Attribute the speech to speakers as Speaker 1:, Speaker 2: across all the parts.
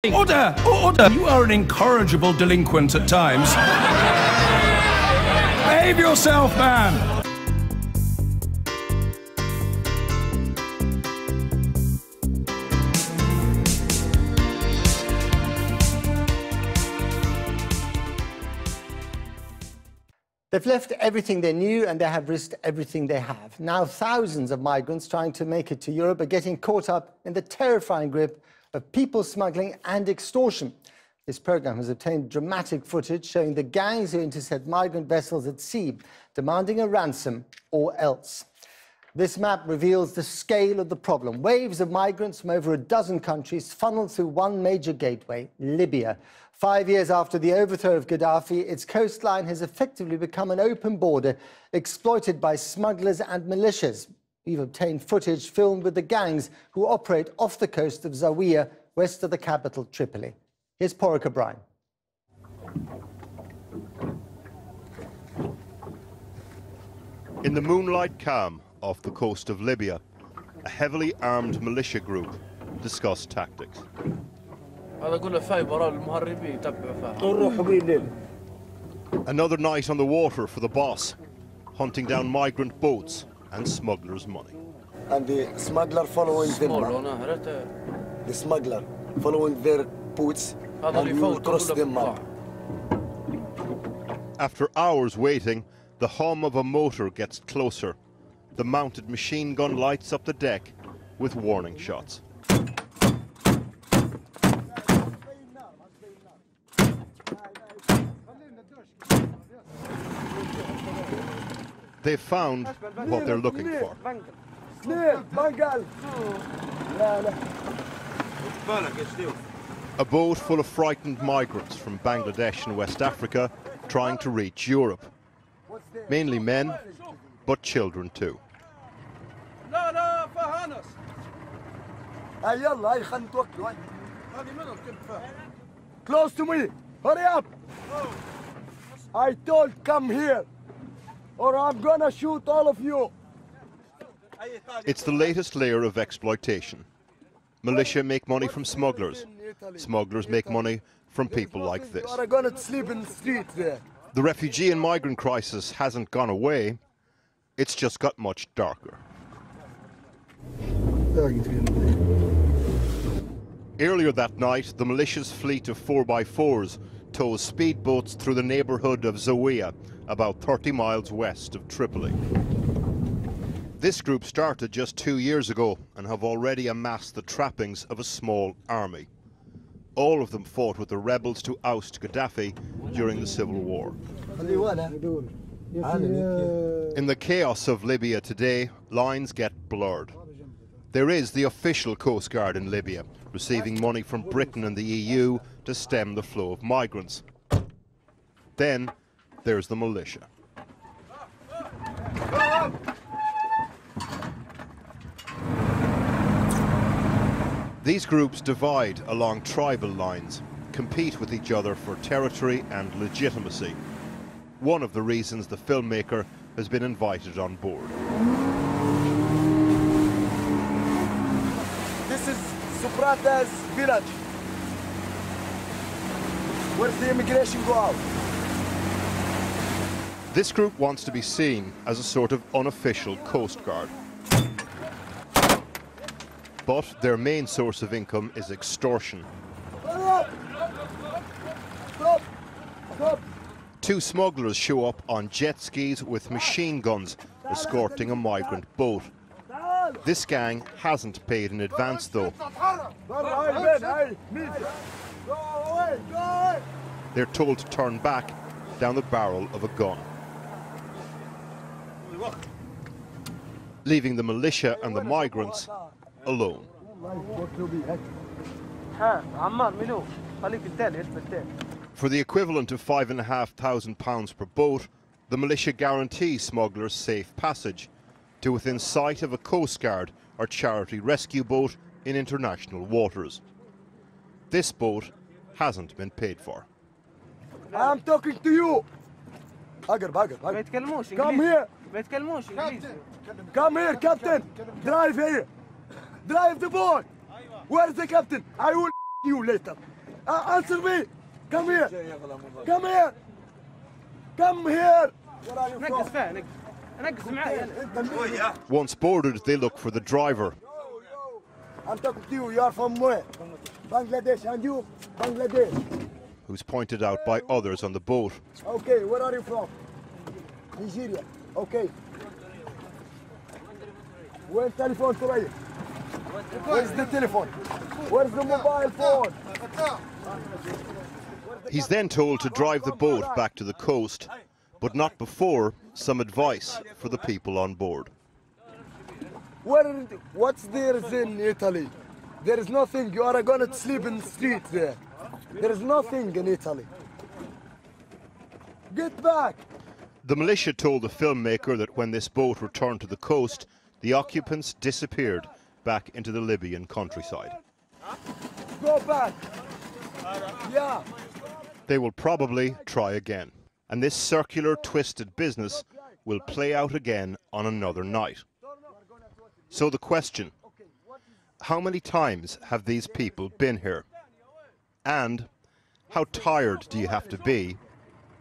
Speaker 1: Order! Order! You are an incorrigible delinquent at times. Behave yourself, man!
Speaker 2: They've left everything they knew and they have risked everything they have. Now thousands of migrants trying to make it to Europe are getting caught up in the terrifying grip of people smuggling and extortion. This programme has obtained dramatic footage showing the gangs who intercept migrant vessels at sea, demanding a ransom or else. This map reveals the scale of the problem. Waves of migrants from over a dozen countries funneled through one major gateway, Libya. 5 years after the overthrow of Gaddafi, its coastline has effectively become an open border exploited by smugglers and militias. We've obtained footage filmed with the gangs who operate off the coast of Zawiya, west of the capital, Tripoli. Here's Porrick O'Brien.
Speaker 3: In the moonlight calm off the coast of Libya, a heavily armed militia group discuss tactics. Another night on the water for the boss, hunting down migrant boats and smugglers' money.
Speaker 4: And the smuggler following them. The smuggler following their boats and we will cross them.
Speaker 3: After hours waiting, the hum of a motor gets closer. The mounted machine gun lights up the deck with warning shots. They've found what they're looking for. A boat full of frightened migrants from Bangladesh and West Africa trying to reach Europe. Mainly men, but children too.
Speaker 4: Close to me! Hurry up! I told come here, or I'm gonna shoot all of you.
Speaker 3: It's the latest layer of exploitation. Militia make money from smugglers. Smugglers make money from people like this.
Speaker 4: You're gonna sleep in the street there.
Speaker 3: The refugee and migrant crisis hasn't gone away. It's just got much darker. Earlier that night, the militia's fleet of 4x4s tows speedboats through the neighbourhood of Zawiya, about 30 miles west of Tripoli. This group started just 2 years ago and have already amassed the trappings of a small army. All of them fought with the rebels to oust Gaddafi during the civil war. In the chaos of Libya today, lines get blurred. There is the official Coast Guard in Libya, receiving money from Britain and the EU to stem the flow of migrants. Then there's the militia. These groups divide along tribal lines, compete with each other for territory and legitimacy. One of the reasons the filmmaker has been invited on board.
Speaker 4: This is Subrata's village. Where's the immigration go out?
Speaker 3: This group wants to be seen as a sort of unofficial Coast Guard. But their main source of income is extortion.
Speaker 4: Stop! Stop!
Speaker 3: Two smugglers show up on jet skis with machine guns, escorting a migrant boat. This gang hasn't paid in advance, though. They're told to turn back down the barrel of a gun, leaving the militia and the migrants alone. For the equivalent of £5,500 per boat, the militia guarantees smugglers safe passage to within sight of a Coast Guard or charity rescue boat in international waters. This boat hasn't been paid for.
Speaker 4: I'm talking to you. Come here. Come here, Captain. Drive here. Drive the boat. Where's the captain? I will you later. Answer me. Come here. Come here. Come here. Where are you from?
Speaker 3: Once boarded, they look for the driver.
Speaker 4: I'm talking to you. You are from where? Bangladesh. And you? Bangladesh.
Speaker 3: Who's pointed out by others on the boat.
Speaker 4: Okay, where are you from? Nigeria. Okay. Where's the telephone today? Where's the telephone? Where's the mobile phone?
Speaker 3: He's then told to drive the boat back to the coast, but not before some advice for the people on board.
Speaker 4: What's there in Italy? There is nothing. You are going to sleep in the street there. There is nothing in Italy. Get back.
Speaker 3: The militia told the filmmaker that when this boat returned to the coast, the occupants disappeared back into the Libyan countryside.
Speaker 4: Go back. Yeah.
Speaker 3: They will probably try again, and this circular, twisted business will play out again on another night. So the question, how many times have these people been here? And how tired do you have to be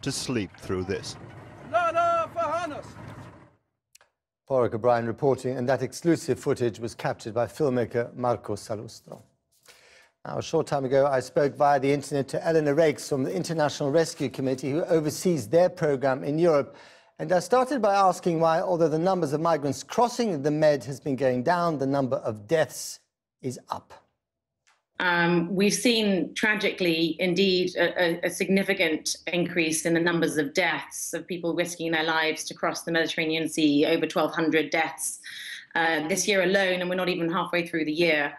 Speaker 3: to sleep through this?
Speaker 2: Warwick O'Brien reporting, and that exclusive footage was captured by filmmaker Marco Salustro. Now, a short time ago, I spoke via the internet to Eleanor Rakes from the International Rescue Committee, who oversees their program in Europe. And I started by asking why, although the numbers of migrants crossing the Med has been going down, the number of deaths is up.
Speaker 5: We've seen, tragically, indeed, a significant increase in the numbers of deaths, of people risking their lives to cross the Mediterranean Sea, over 1,200 deaths this year alone, and we're not even halfway through the year.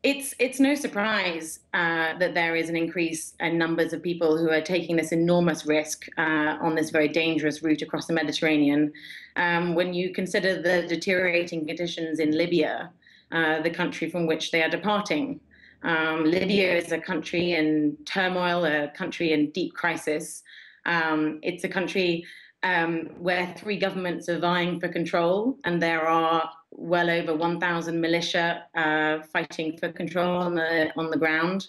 Speaker 5: It's no surprise that there is an increase in numbers of people who are taking this enormous risk on this very dangerous route across the Mediterranean. When you consider the deteriorating conditions in Libya, the country from which they are departing. Libya is a country in turmoil, a country in deep crisis. It's a country where 3 governments are vying for control, and there are well over 1,000 militia fighting for control on the ground.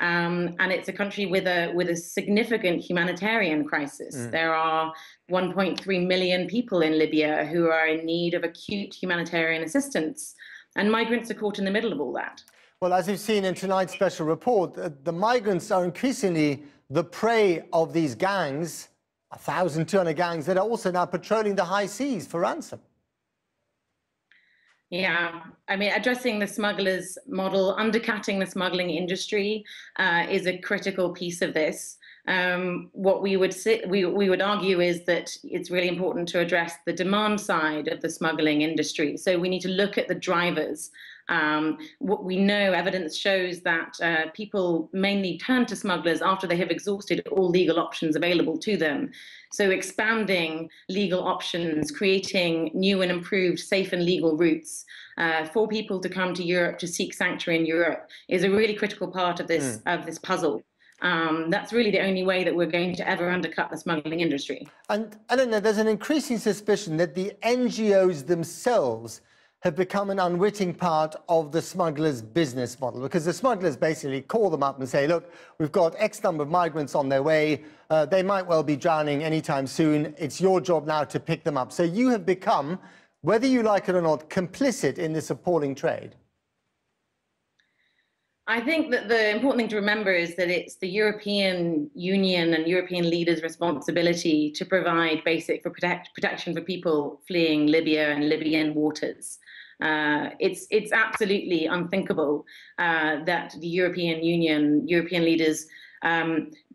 Speaker 5: And it's a country with a significant humanitarian crisis. There are 1.3 million people in Libya who are in need of acute humanitarian assistance. And migrants are caught in the middle of all that.
Speaker 2: Well, as you've seen in tonight's special report, the migrants are increasingly the prey of these gangs, 1,200 gangs that are also now patrolling the high seas for ransom.
Speaker 5: Yeah, I mean, addressing the smugglers' model, undercutting the smuggling industry is a critical piece of this. What we would argue is that it's really important to address the demand side of the smuggling industry. So we need to look at the drivers. What we know, evidence shows that people mainly turn to smugglers after they have exhausted all legal options available to them. So expanding legal options, creating new and improved safe and legal routes for people to come to Europe to seek sanctuary in Europe is a really critical part of this puzzle. That's really the only way that we're going to ever undercut the smuggling industry. And
Speaker 2: Eleanor, there's an increasing suspicion that the NGOs themselves have become an unwitting part of the smugglers' business model, because the smugglers basically call them up and say, look, we've got X number of migrants on their way. They might well be drowning anytime soon. It's your job now to pick them up. So you have become, whether you like it or not, complicit in this appalling trade.
Speaker 5: I think that the important thing to remember is that it's the European Union and European leaders' responsibility to provide basic protection for people fleeing Libya and Libyan waters. It's absolutely unthinkable that the European Union, European leaders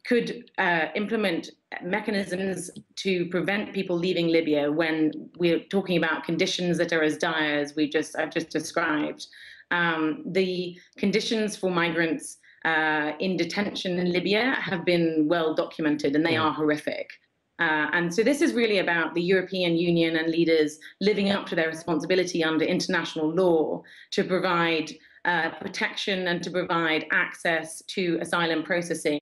Speaker 5: could implement mechanisms to prevent people leaving Libya when we're talking about conditions that are as dire as I've just described. The conditions for migrants in detention in Libya have been well documented, and they are horrific. And so this is really about the European Union and leaders living up to their responsibility under international law to provide protection and to provide access to asylum processing.